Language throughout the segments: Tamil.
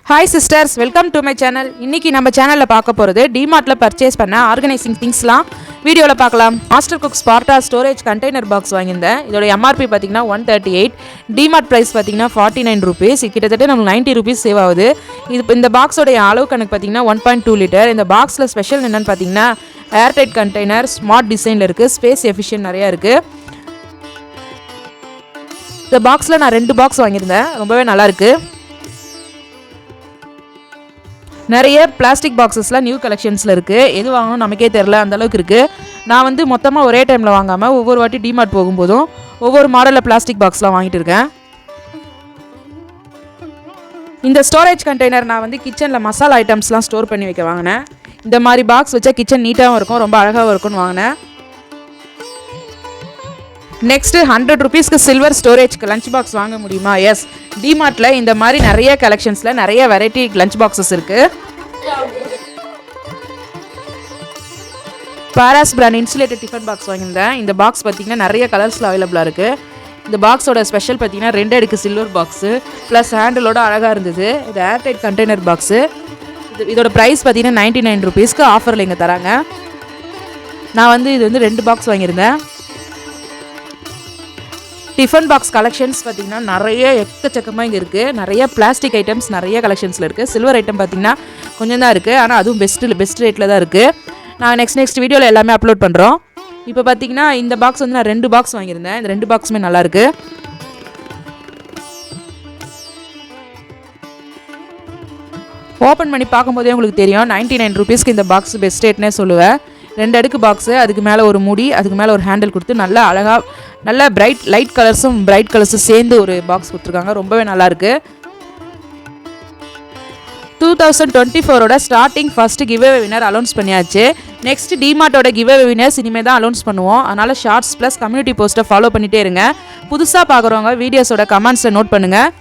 Hi sisters, welcome to my channel. இன்றைக்கி நம்ம சேனலில் பார்க்க போகிறது டிமார்ட்டில் பர்ச்சேஸ் பண்ண ஆர்கனைசிங் திங்ஸ்லாம் வீடியோவில் பார்க்கலாம். Master cook Sparta storage container box வாங்கியிருந்தேன். இதோட எம்ஆர்பி பார்த்தீங்கன்னா 138, டிமார்ட் ப்ரைஸ் பார்த்தீங்கன்னா 49 rupees. கிட்டத்தட்ட நமக்கு 90 rupees சேவ் ஆகுது. இந்த பாக்ஸோடைய அளவு கணக்கு பார்த்தீங்கன்னா 1.2 liter. இந்த பாக்ஸில் ஸ்பெஷல் என்னென்னு பார்த்தீங்கன்னா ஏர்டைட் கண்டெய்னர், ஸ்மார்ட் டிசைனில் இருக்குது, ஸ்பேஸ் எஃபிஷியன்ட் நிறையா இருக்குது. இந்த பாக்ஸில் நான் 2 பாக்ஸ் வாங்கியிருந்தேன், ரொம்பவே நல்லாயிருக்கு. நிறைய பிளாஸ்டிக் பாக்ஸஸ்லாம் நியூ கலெக்ஷன்ஸில் இருக்குது. எது வாங்கணும் நமக்கே தெரில, அந்தளவுக்கு இருக்குது. நான் வந்து மொத்தமாக ஒரே டைமில் வாங்காமல் ஒவ்வொரு வாட்டி டிமார்ட் போகும்போதும் ஒவ்வொரு மாடலில் பிளாஸ்டிக் பாக்ஸ்லாம் வாங்கிட்டு இருக்கேன். இந்த ஸ்டோரேஜ் கண்டெய்னர் நான் வந்து கிச்சனில் மசாலா ஐட்டம்ஸ்லாம் ஸ்டோர் பண்ணி வைக்க வாங்கினேன். இந்த மாதிரி பாக்ஸ் வச்சா கிச்சன் நீட்டாகவும் இருக்கும், ரொம்ப அழகாகவும் இருக்கும்னு வாங்கினேன். நெக்ஸ்ட்டு 100 rupeesக்கு சில்வர் ஸ்டோரேஜ்க்கு லஞ்ச் பாக்ஸ் வாங்க முடியுமா? எஸ், டிமார்ட்டில் இந்த மாதிரி நிறைய கலெக்ஷன்ஸில் நிறைய வெரைட்டி லஞ்ச் பாக்ஸஸ் இருக்குது. பாராஸ் பிராண்ட் இன்சுலேட்டட் டிஃபன் பாக்ஸ் வாங்கியிருந்தேன். இந்த பாக்ஸ் பார்த்திங்கன்னா நிறைய கலர்ஸில் அவைலபிளாக இருக்குது. இந்த பாக்ஸோட ஸ்பெஷல் பார்த்திங்கன்னா 2 அடுக்கு சில்வர் பாக்ஸு ப்ளஸ் ஹேண்டிலோட அழகாக இருந்தது. இது ஏர்டைட் கண்டெய்னர் பாக்ஸு. இதோட ப்ரைஸ் பார்த்திங்கன்னா 99 rupeesக்கு ஆஃபரில் இங்கே தராங்க. நான் வந்து இது வந்து 2 பாக்ஸ் வாங்கியிருந்தேன். டிஃபன் பாக்ஸ் கலெக்ஷன்ஸ் பார்த்திங்கன்னா நிறைய எக்கச்சக்கமாக இங்கே இருக்குது. நிறைய பிளாஸ்டிக் ஐட்டம்ஸ் நிறைய கலெக்ஷன்ஸில் இருக்குது. சில்வர் ஐட்டம் பார்த்திங்கன்னா கொஞ்சம் தான் இருக்குது, ஆனால் அதுவும் பெஸ்ட் ரேட்டில் தான் இருக்குது. நான் நெக்ஸ்ட் வீடியோவில் எல்லாமே அப்லோட் பண்ணுறோம். இப்போ பார்த்திங்கன்னா இந்த பாக்ஸ் வந்து நான் 2 பாக்ஸ் வாங்கியிருந்தேன். இந்த 2 பாக்ஸுமே நல்லாயிருக்கு. ஓப்பன் பண்ணி பார்க்கும்போதே உங்களுக்கு தெரியும் 99 rupeesக்கு இந்த பாக்ஸ் பெஸ்ட் ரேட்னே சொல்லுவேன். 2 அடுக்கு பாக்ஸு, அதுக்கு மேலே ஒரு மூடி, அதுக்கு மேலே ஒரு ஹேண்டில் கொடுத்து நல்லா அழகாக நல்ல லைட் கலர்ஸும் சேர்ந்து ஒரு பாக்ஸ் கொடுத்துருக்காங்க. ரொம்பவே நல்லாயிருக்கு. 2024ஓட ஸ்டார்டிங் ஃபஸ்ட்டு கிவ்அவே வினர் அனௌன்ஸ் பண்ணியாச்சு. நெக்ஸ்ட் டிமார்ட்டோட கிவ்அவே வினர்ஸ் இனிமேல் தான் அனௌன்ஸ் பண்ணுவோம். அதனால் ஷார்ட்ஸ் ப்ளஸ் கம்யூனிட்டி போஸ்ட்டை ஃபாலோ பண்ணிகிட்டே இருங்க. புதுசாக பார்க்குறவங்க வீடியோஸோட கமெண்ட்ஸில் நோட் பண்ணுங்கள்.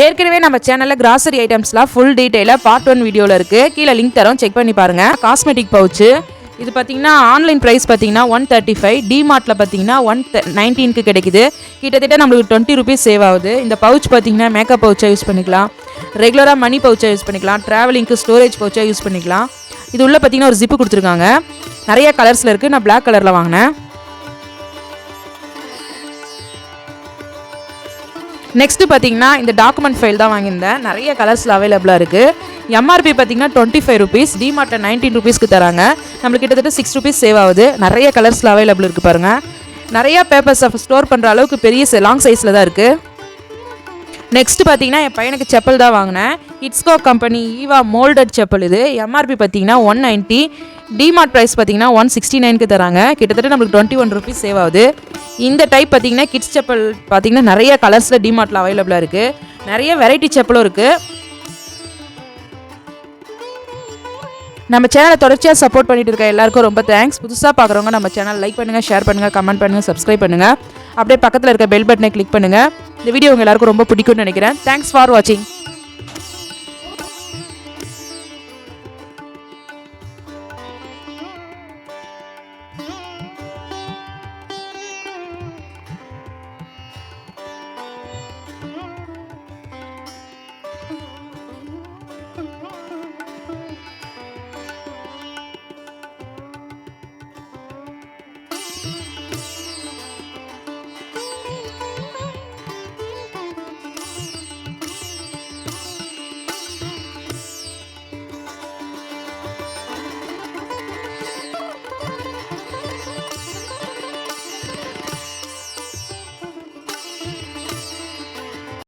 ஏற்கனவே நம்ம சேனலில் கிராசரி ஐட்டம்ஸ்லாம் ஃபுல் டீட்டெயிலாக பார்ட் 1 வீடியோவில் இருக்குது. கீழே லிங்க் தரோம், செக் பண்ணி பாருங்கள். காஸ்மெட்டிக் பவுச்சு இது பார்த்திங்கன்னா ஆன்லைன் ப்ரைஸ் பார்த்திங்கன்னா 135, டிமார்ட்டில் பார்த்திங்கன்னா 119க்கு கிடைக்குது. கிட்டத்தட்ட நம்மளுக்கு 20 rupees சேவ் ஆகுது. இந்த பவுச் பார்த்திங்கன்னா மேக்கப் பவுச்சாக யூஸ் பண்ணிக்கலாம், ரெகுலராக மணி பவுச்சாக யூஸ் பண்ணிக்கலாம், ட்ராவலிங்க்கு ஸ்டோரேஜ் பவுச்சாக யூஸ் பண்ணிக்கலாம். இது உள்ள பார்த்திங்கன்னா ஒரு ஜிப்பு கொடுத்துருக்காங்க. நிறைய கலர்ஸில் இருக்குது. நான் பிளாக் கலரில் வாங்கினேன். நெக்ஸ்ட்டு பார்த்திங்கன்னா இந்த டாக்குமெண்ட் ஃபைல் தான் வாங்கியிருந்தேன். நிறைய கலர்ஸில் அவைலபிளாக இருக்குது. எம்ஆர்பி பார்த்திங்கன்னா 25 rupees, டிமார்ட்டில் 19 rupeesக்கு தராங்க. நம்மளுக்கு கிட்டத்தட்ட 6 rupees சேவ் ஆகுது. நிறைய கலர்ஸில் அவைலபிள் இருக்குது பாருங்கள். நிறையா பேப்பர்ஸை ஸ்டோர் பண்ணுற அளவுக்கு பெரிய லாங் சைஸில் தான் இருக்குது. நெக்ஸ்ட்டு பார்த்திங்கன்னா என் பையனுக்கு செப்பல் தான் வாங்கினேன். இட்ஸ்கோ கம்பெனி ஈவா மோல்டட் செப்பல். இது எம்ஆர்பி பார்த்திங்கன்னா 190, டிமார்ட் ப்ரைஸ் பார்த்திங்கன்னா 169க்கு தராங்க. கிட்டத்தட்ட நம்மளுக்கு 21 rupees சேவ் ஆகுது. இந்த டைப் பார்த்திங்கன்னா கிட்ஸ் செப்பல் பார்த்திங்கன்னா நிறைய கலர்ஸில் டிமார்ட்டில் அவைலபிளாக இருக்குது. நிறைய வெரைட்டி செப்பலும் இருக்குது. நம்ம சேனலை தொடர்ச்சியாக சப்போர்ட் பண்ணிட்டு இருக்க எல்லாருக்கும் ரொம்ப தேங்க்ஸ். புதுசாக பார்க்குறவங்க நம்ம சேனல் லைக் பண்ணுங்கள், ஷேர் பண்ணுங்கள், கமெண்ட் பண்ணுங்கள், சப்ஸ்கிரைப் பண்ணுங்கள். அப்படியே பக்கத்தில் இருக்க பெல் பட்டனை கிளிக் பண்ணுங்கள். இந்த வீடியோ உங்கள் எல்லாருக்கும் ரொம்ப பிடிக்கும்னு நினைக்கிறேன். தேங்க்ஸ் ஃபார் வாட்சிங்.